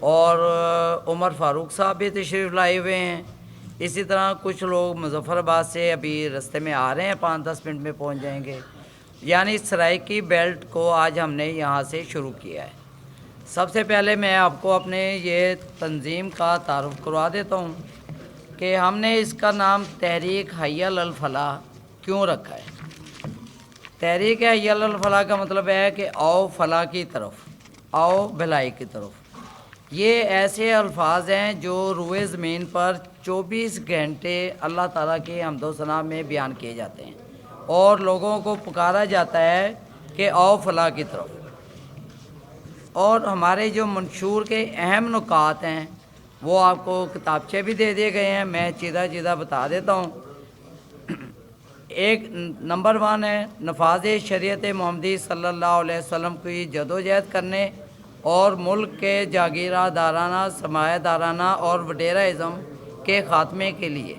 اور عمر فاروق صاحب بھی تشریف لائے ہوئے ہیں. اسی طرح کچھ لوگ مظفر آباد سے ابھی رستے میں آ رہے ہیں, 5-10 منٹ میں پہنچ جائیں گے. یعنی سرائکی بیلٹ کو آج ہم نے یہاں سے شروع کیا ہے. سب سے پہلے میں آپ کو اپنے یہ تنظیم کا تعارف کروا دیتا ہوں کہ ہم نے اس کا نام تحریک حی علی الفلاح کیوں رکھا ہے. تحریک حی علی الفلاح کا مطلب ہے کہ آؤ فلاح کی طرف, آؤ بھلائی کی طرف. یہ ایسے الفاظ ہیں جو روئے زمین پر 24 گھنٹے اللہ تعالیٰ کے حمد و ثنا میں بیان کیے جاتے ہیں اور لوگوں کو پکارا جاتا ہے کہ آؤ فلاح کی طرف. اور ہمارے جو منشور کے اہم نکات ہیں وہ آپ کو کتابچے بھی دے دیے گئے ہیں, میں چیدہ بتا دیتا ہوں. ایک نمبر 1 ہے نفاذ شریعت محمدی صلی اللہ علیہ وسلم کی جدوجہد کرنے اور ملک کے جاگیرہ دارانہ, سرمایہ دارانہ اور وڈیرہ ازم کے خاتمے کے لیے.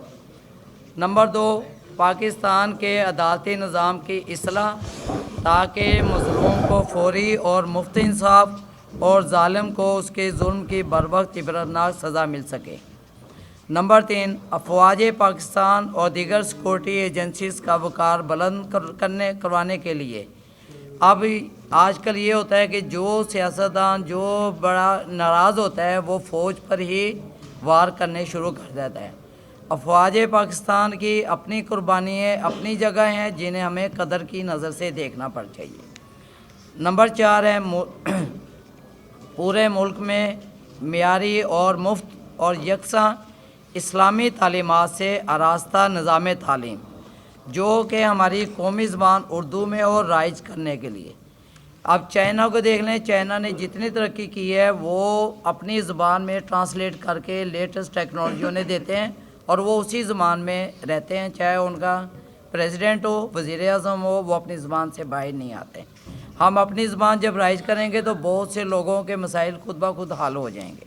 نمبر 2 پاکستان کے عدالتی نظام کی اصلاح تاکہ مظلوم کو فوری اور مفت انصاف اور ظالم کو اس کے ظلم کی بروقت عبرتناک سزا مل سکے. نمبر 3 افواج پاکستان اور دیگر سیکورٹی ایجنسیز کا وقار بلند کروانے کے لیے. اب آج کل یہ ہوتا ہے کہ جو سیاستدان جو بڑا ناراض ہوتا ہے وہ فوج پر ہی وار کرنے شروع کر دیتا ہے. افواج پاکستان کی اپنی قربانیاں اپنی جگہ ہیں جنہیں ہمیں قدر کی نظر سے دیکھنا پڑ چاہیے. نمبر 4 ہے پورے ملک میں معیاری اور مفت اور یکساں اسلامی تعلیمات سے آراستہ نظام تعلیم جو کہ ہماری قومی زبان اردو میں اور رائج کرنے کے لیے. اب چائنا کو دیکھ لیں, چائنا نے جتنی ترقی کی ہے وہ اپنی زبان میں ٹرانسلیٹ کر کے لیٹسٹ ٹیکنالوجیوں نے دیتے ہیں اور وہ اسی زبان میں رہتے ہیں, چاہے ان کا پریزیڈنٹ ہو, وزیر اعظم ہو, وہ اپنی زبان سے باہر نہیں آتے. ہم اپنی زبان جب رائج کریں گے تو بہت سے لوگوں کے مسائل خود بخود حل ہو جائیں گے.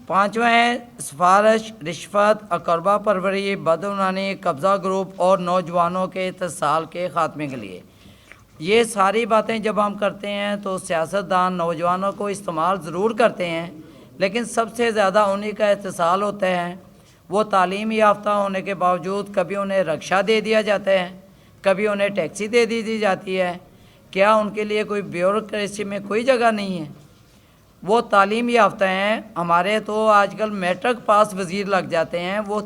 5واں ہے سفارش, رشوت, اقربا پروری, بدعنوانی, قبضہ گروپ اور نوجوانوں کے اتصال کے خاتمے کے لیے. یہ ساری باتیں جب ہم کرتے ہیں تو سیاستدان نوجوانوں کو استعمال ضرور کرتے ہیں, لیکن سب سے زیادہ انہی کا اتصال ہوتا ہے. وہ تعلیم یافتہ ہونے کے باوجود کبھی انہیں رکشہ دے دیا جاتا ہے, کبھی انہیں ٹیکسی دے دی جاتی ہے. کیا ان کے لیے کوئی بیوروکریسی میں کوئی جگہ نہیں ہے؟ وہ تعلیم یافتہ ہیں. ہمارے تو آج کل میٹرک پاس وزیر لگ جاتے ہیں, وہ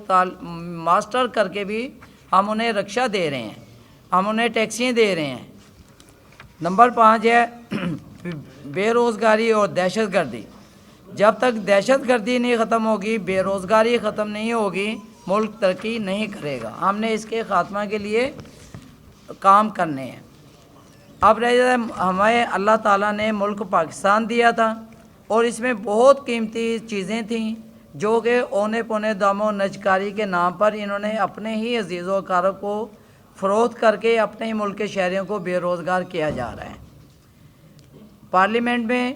ماسٹر کر کے بھی ہم انہیں رکشہ دے رہے ہیں, ہم انہیں ٹیکسیاں دے رہے ہیں. نمبر 5 ہے بے روزگاری اور دہشت گردی. جب تک دہشت گردی نہیں ختم ہوگی, بے روزگاری ختم نہیں ہوگی, ملک ترقی نہیں کرے گا. ہم نے اس کے خاتمہ کے لیے کام کرنے ہیں. اب رہ جائے ہمیں اللہ تعالیٰ نے ملک پاکستان دیا تھا اور اس میں بہت قیمتی چیزیں تھیں جو کہ اونے پونے دام و نجکاری کے نام پر انہوں نے اپنے ہی عزیز و اقارب کو فروخت کر کے اپنے ہی ملک کے شہریوں کو بے روزگار کیا جا رہا ہے. پارلیمنٹ میں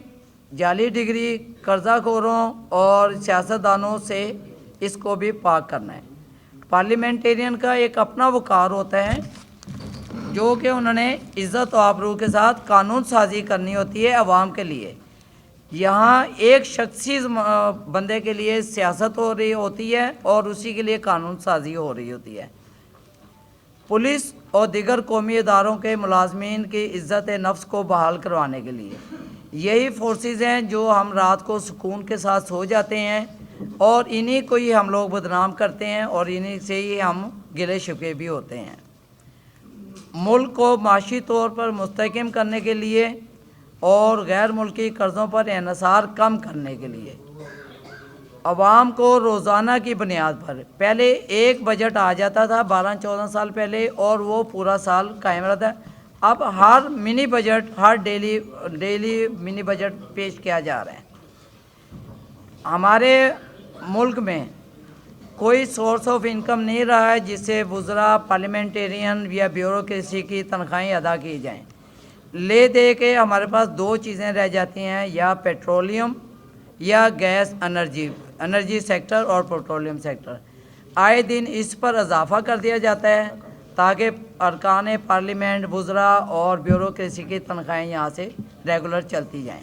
جعلی ڈگری, قرضہ خوروں اور سیاستدانوں سے اس کو بھی پاک کرنا ہے. پارلیمنٹیرین کا ایک اپنا وقار ہوتا ہے جو کہ انہوں نے عزت و آبرو کے ساتھ قانون سازی کرنی ہوتی ہے عوام کے لیے. یہاں ایک شخصی بندے کے لیے سیاست ہو رہی ہوتی ہے اور اسی کے لیے قانون سازی ہو رہی ہوتی ہے. پولیس اور دیگر قومی اداروں کے ملازمین کی عزت نفس کو بحال کروانے کے لیے یہی فورسز ہیں جو ہم رات کو سکون کے ساتھ سو جاتے ہیں اور انہی کو ہی ہم لوگ بدنام کرتے ہیں اور انہی سے ہی ہم گلے شکوے بھی ہوتے ہیں. ملک کو معاشی طور پر مستحکم کرنے کے لیے اور غیر ملکی قرضوں پر انحصار کم کرنے کے لیے عوام کو روزانہ کی بنیاد پر پہلے ایک بجٹ آ جاتا تھا 12-14 سال پہلے اور وہ پورا سال قائم رہتا ہے. اب ہر منی بجٹ, ہر ڈیلی منی بجٹ پیش کیا جا رہا ہے. ہمارے ملک میں کوئی سورس آف انکم نہیں رہا ہے جس سے وزراء, پارلیمنٹیرین یا بیوروکریسی کی تنخواہیں ادا کی جائیں. لے دے کے ہمارے پاس 2 چیزیں رہ جاتی ہیں, یا پیٹرولیم یا گیس, انرجی سیکٹر اور پیٹرولیم سیکٹر. آئے دن اس پر اضافہ کر دیا جاتا ہے تاکہ ارکان پارلیمنٹ, وزراء اور بیوروکریسی کی تنخواہیں یہاں سے ریگولر چلتی جائیں.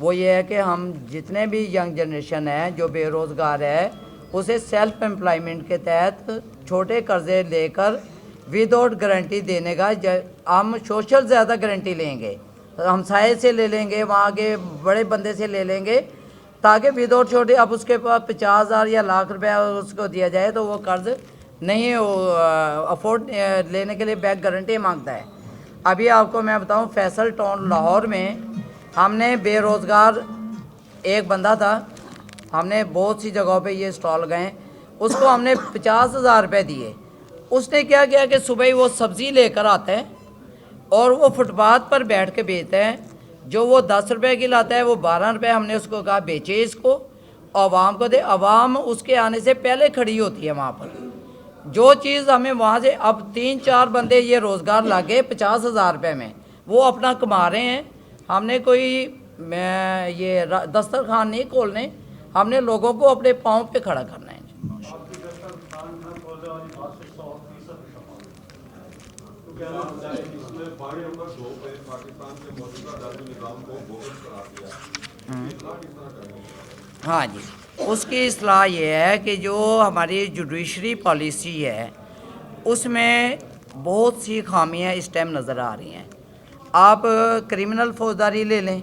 وہ یہ ہے کہ ہم جتنے بھی ینگ جنریشن ہے جو بے روزگار ہے اسے سیلف امپلائمنٹ کے تحت چھوٹے قرضے لے کر وداؤٹ گارنٹی دینے کا ہم سوشل زیادہ گارنٹی لیں گے، ہمسائے سے لے لیں گے، وہاں کے بڑے بندے سے لے لیں گے تاکہ وداؤٹ چھوٹے اب اس کے پاس 50,000 یا لاکھ روپے اس کو دیا جائے تو وہ قرض نہیں افورڈ لینے کے لیے بینک گارنٹی مانگتا ہے۔ ابھی آپ کو میں بتاؤں فیصل ٹاؤن لاہور میں ہم نے بے روزگار ایک بندہ تھا، ہم نے بہت سی جگہوں پہ یہ اسٹال گئے، اس کو ہم نے 50,000 روپے دیے۔ اس نے کیا کیا کہ صبح ہی وہ سبزی لے کر آتا ہے اور وہ فٹ پاتھ پر بیٹھ کے بیچتا ہے، جو وہ 10 روپے کی لاتا ہے وہ 12 روپے ہم نے اس کو کہا بیچے اس کو، عوام کو دے۔ عوام اس کے آنے سے پہلے کھڑی ہوتی ہے وہاں پر، جو چیز ہمیں وہاں سے اب 3-4 بندے یہ روزگار لاگے 50,000 روپے میں، وہ اپنا کما رہے ہیں۔ ہم نے کوئی یہ دسترخوان نہیں کھولنے، ہم نے لوگوں کو اپنے پاؤں پہ کھڑا کرنا ہے۔ ہاں جی، اس کی اصلاح یہ ہے کہ جو ہماری جوڈیشری پالیسی ہے اس میں بہت سی خامیاں اس ٹائم نظر آ رہی ہیں۔ آپ کرمنل فوجداری لے لیں،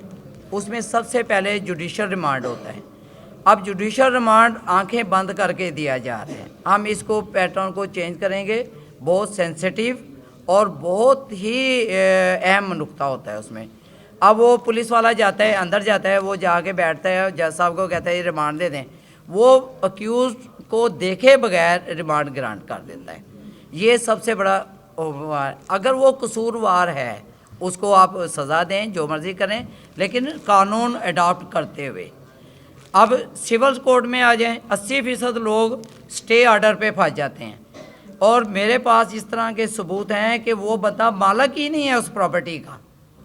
اس میں سب سے پہلے جوڈیشل ریمانڈ ہوتا ہے۔ اب جوڈیشل ریمانڈ آنکھیں بند کر کے دیا جا رہا ہے، ہم اس کو پیٹرن کو چینج کریں گے، بہت سینسیٹیو اور بہت ہی اہم نقطہ ہوتا ہے اس میں۔ اب وہ پولیس والا جاتا ہے، اندر جاتا ہے، وہ جا کے بیٹھتا ہے، جج صاحب کو کہتا ہے یہ ریمانڈ دے دیں، وہ اکیوزڈ کو دیکھے بغیر ریمانڈ گرانٹ کر دیتا ہے۔ یہ سب سے بڑا اگر وہ قصوروار ہے اس کو آپ سزا دیں، جو مرضی کریں، لیکن قانون اڈاپٹ کرتے ہوئے۔ اب سول کورٹ میں آ جائیں، 80% لوگ سٹے آرڈر پہ پھنس جاتے ہیں، اور میرے پاس اس طرح کے ثبوت ہیں کہ وہ بندہ مالک ہی نہیں ہے اس پراپرٹی کا،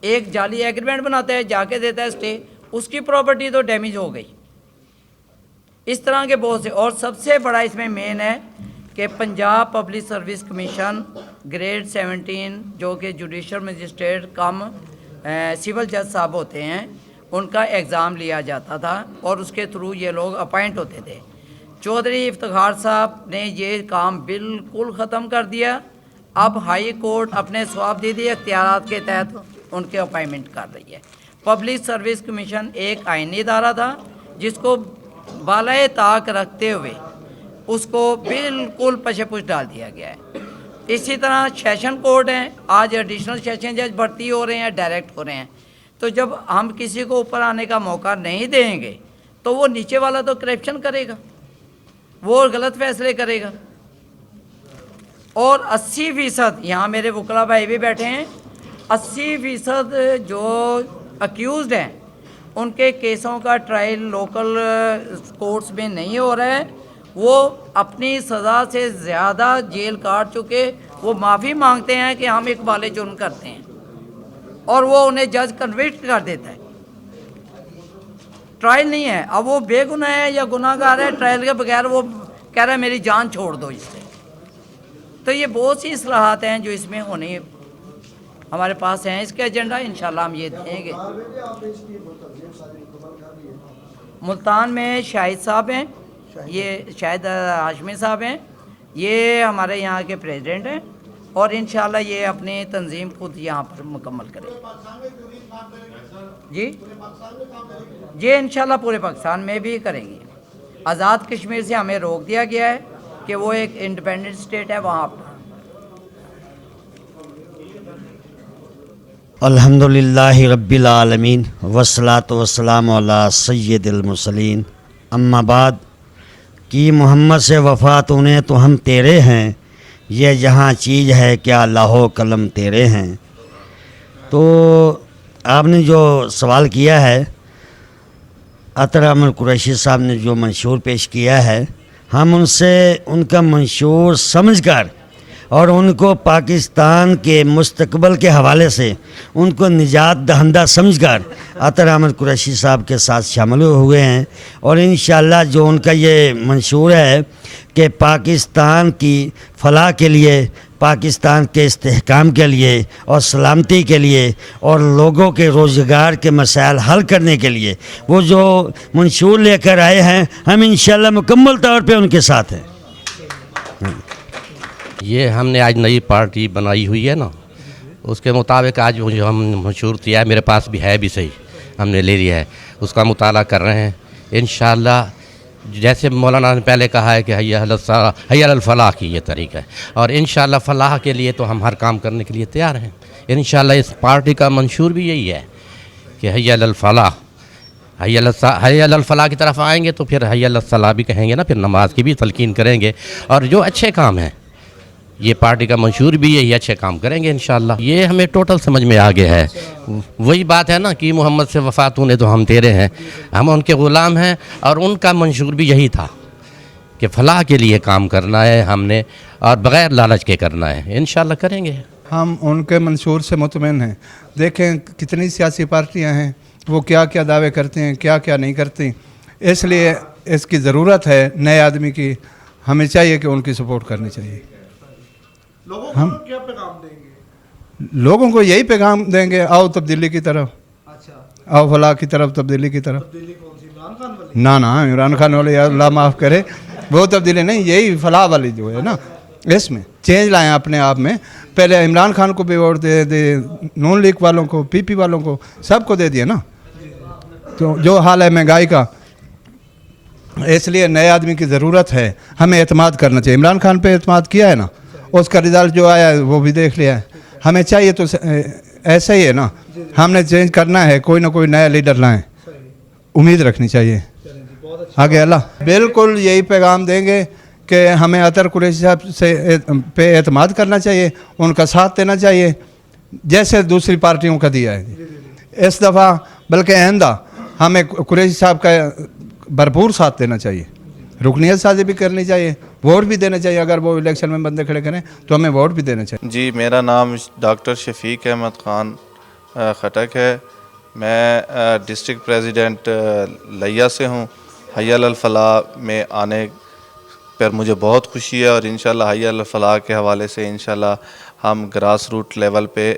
ایک جعلی ایگریمنٹ بناتا ہے، جا کے دیتا ہے سٹے، اس کی پراپرٹی تو ڈیمیج ہو گئی۔ اس طرح کے بہت سے، اور سب سے بڑا اس میں مین ہے کہ Punjab public service commission grade 17 جو کہ جوڈیشل مجسٹریٹ کم سول جج صاحب ہوتے ہیں، ان کا ایگزام لیا جاتا تھا اور اس کے تھرو یہ لوگ اپائنٹ ہوتے تھے۔ چودھری افتخار صاحب نے یہ کام بالکل ختم کر دیا، اب ہائی کورٹ اپنے ثوابدیدی اختیارات کے تحت ان کے اپائنٹمنٹ کر رہی ہے۔ پبلک سروس کمیشن ایک آئینی ادارہ تھا جس کو بالائے طاق رکھتے ہوئے اس کو بالکل پشے پش ڈال دیا گیا ہے۔ اسی طرح سیشن کورٹ ہیں، آج ایڈیشنل سیشن جج بھرتی ہو رہے ہیں، ڈائریکٹ ہو رہے ہیں، تو جب ہم کسی کو اوپر آنے کا موقع نہیں دیں گے تو وہ نیچے والا تو کرپشن کرے گا، وہ غلط فیصلے کرے گا۔ اور 80% یہاں میرے وکلا بھائی بھی بیٹھے ہیں، 80% جو اکیوزڈ ہیں ان کے کیسوں کا ٹرائل لوکل کورٹس میں نہیں ہو رہا ہے، وہ اپنی سزا سے زیادہ جیل کاٹ چکے، وہ معافی مانگتے ہیں کہ ہم اقبال جرم کرتے ہیں، اور وہ انہیں جج کنوکٹ کر دیتا ہے۔ ٹرائل نہیں ہے، اب وہ بے گناہ ہے یا گناہ گار ہے، ٹرائل کے بغیر وہ کہہ رہا ہے میری جان چھوڑ دو اس سے۔ تو یہ بہت سی اصلاحات ہیں جو اس میں ہونے ہمارے پاس ہیں، اس کے ایجنڈا انشاءاللہ ہم یہ دیں گے۔ ملتان میں شاہد صاحب ہیں، یہ شاہد ہاشمی صاحب ہیں، یہ ہمارے یہاں کے پریزیڈنٹ ہیں، اور انشاءاللہ یہ اپنی تنظیم خود یہاں پر مکمل کریں گے۔ جی انشاءاللہ پورے پاکستان میں بھی کریں گے۔ آزاد کشمیر سے ہمیں روک دیا گیا ہے کہ وہ ایک انڈیپینڈنٹ اسٹیٹ ہے، وہاں پر الحمدللہ رب العالمین والصلاۃ والسلام علی سید المرسلین، اما بعد کہ محمد سے وفات انہیں تو ہم تیرے ہیں، یہ جہاں چیز ہے کیا لاہو قلم تیرے ہیں۔ تو آپ نے جو سوال کیا ہے، عطر احمد قریشی صاحب نے جو منشور پیش کیا ہے، ہم ان سے ان کا منشور سمجھ کر اور ان کو پاکستان کے مستقبل کے حوالے سے ان کو نجات دہندہ سمجھ کر عطر احمد قریشی صاحب کے ساتھ شامل ہوئے ہیں، اور انشاءاللہ جو ان کا یہ منشور ہے کہ پاکستان کی فلاح کے لیے، پاکستان کے استحکام کے لیے اور سلامتی کے لیے اور لوگوں کے روزگار کے مسائل حل کرنے کے لیے وہ جو منشور لے کر آئے ہیں، ہم انشاءاللہ مکمل طور پہ ان کے ساتھ ہیں۔ یہ ہم نے آج نئی پارٹی بنائی ہوئی ہے نا، اس کے مطابق آج جو ہم منشور کیا ہے، میرے پاس بھی ہے بھی صحیح، ہم نے لے لیا ہے، اس کا مطالعہ کر رہے ہیں انشاءاللہ۔ جیسے مولانا نے پہلے کہا ہے کہ حی علی الفلاح کی یہ طریقہ ہے، اور انشاءاللہ فلاح کے لیے تو ہم ہر کام کرنے کے لیے تیار ہیں۔ انشاءاللہ اس پارٹی کا منشور بھی یہی ہے کہ حی علی الفلاح، حی علی الفلاح کی طرف آئیں گے تو پھر حی علی الصلاح بھی کہیں گے نا، پھر نماز کی بھی تلقین کریں گے، اور جو اچھے کام ہیں یہ پارٹی کا منشور بھی یہی اچھے کام کریں گے انشاءاللہ۔ یہ ہمیں ٹوٹل سمجھ میں آ گیا ہے، وہی بات ہے نا کہ محمد سے وفا تو نے تو ہم تیرے ہیں، ہم ان کے غلام ہیں، اور ان کا منشور بھی یہی تھا کہ فلاح کے لیے کام کرنا ہے ہم نے، اور بغیر لالچ کے کرنا ہے، انشاءاللہ کریں گے۔ ہم ان کے منشور سے مطمئن ہیں۔ دیکھیں کتنی سیاسی پارٹیاں ہیں، وہ کیا کیا دعوے کرتے ہیں، کیا کیا نہیں کرتی، اس لیے اس کی ضرورت ہے نئے آدمی کی، ہمیں چاہیے کہ ان کی سپورٹ کرنی چاہیے۔ ہم کیا پیغام دیں گے؟ لوگوں کو یہی پیغام دیں گے، آؤ تبدیلی کی طرف، آؤ فلاح کی طرف، تبدیلی کی طرف۔ نہ عمران خان والے اللہ معاف کرے، وہ تبدیلی نہیں، یہی فلاح والی جو ہے نا، اس میں چینج لائیں اپنے آپ میں۔ پہلے عمران خان کو بھی ووٹ دے نون لیگ والوں کو، پی پی والوں کو، سب کو دے دیا نا، تو جو حال ہے مہنگائی کا، اس لیے نئے آدمی کی ضرورت ہے، ہمیں اعتماد کرنا چاہیے۔ عمران خان پہ اعتماد کیا ہے نا، اس کا رزلٹ جو آیا ہے وہ بھی دیکھ لیا ہے، ہمیں چاہیے تو ایسا ہی ہے نا، ہم نے چینج کرنا ہے، کوئی نہ کوئی نیا لیڈر لائیں، امید رکھنی چاہیے آگے اللہ۔ بالکل یہی پیغام دیں گے کہ ہمیں اطہر قریشی صاحب سے پہ اعتماد کرنا چاہیے، ان کا ساتھ دینا چاہیے جیسے دوسری پارٹیوں کا دیا ہے اس دفعہ، بلکہ آئندہ ہمیں قریشی صاحب کا بھرپور ساتھ دینا چاہیے، رکنیت سازی بھی کرنی چاہیے، ووٹ بھی دینا چاہیے، اگر وہ الیکشن میں بندے کھڑے کریں تو ہمیں ووٹ بھی دینا چاہیے۔ جی، میرا نام ڈاکٹر شفیق احمد خان خٹک ہے، میں ڈسٹرکٹ پریزیڈنٹ لیا سے ہوں۔ حی علی الفلاح میں آنے پر مجھے بہت خوشی ہے، اور انشاءاللہ حی علی الفلاح کے حوالے سے انشاءاللہ ہم گراس روٹ لیول پہ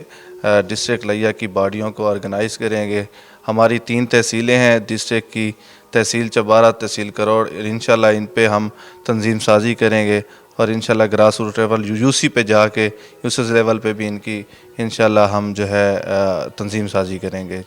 ڈسٹرکٹ لیا کی باڈیوں کو آرگنائز کریں گے۔ ہماری 3 تحصیلیں ہیں ڈسٹرکٹ کی، تحصیل چبارہ، تحصیل کروڑ، انشاءاللہ ان پہ ہم تنظیم سازی کریں گے، اور انشاءاللہ گراس روٹ لیول یو سی پہ جا کے یوسز لیول پہ بھی ان کی انشاءاللہ ہم جو ہے تنظیم سازی کریں گے۔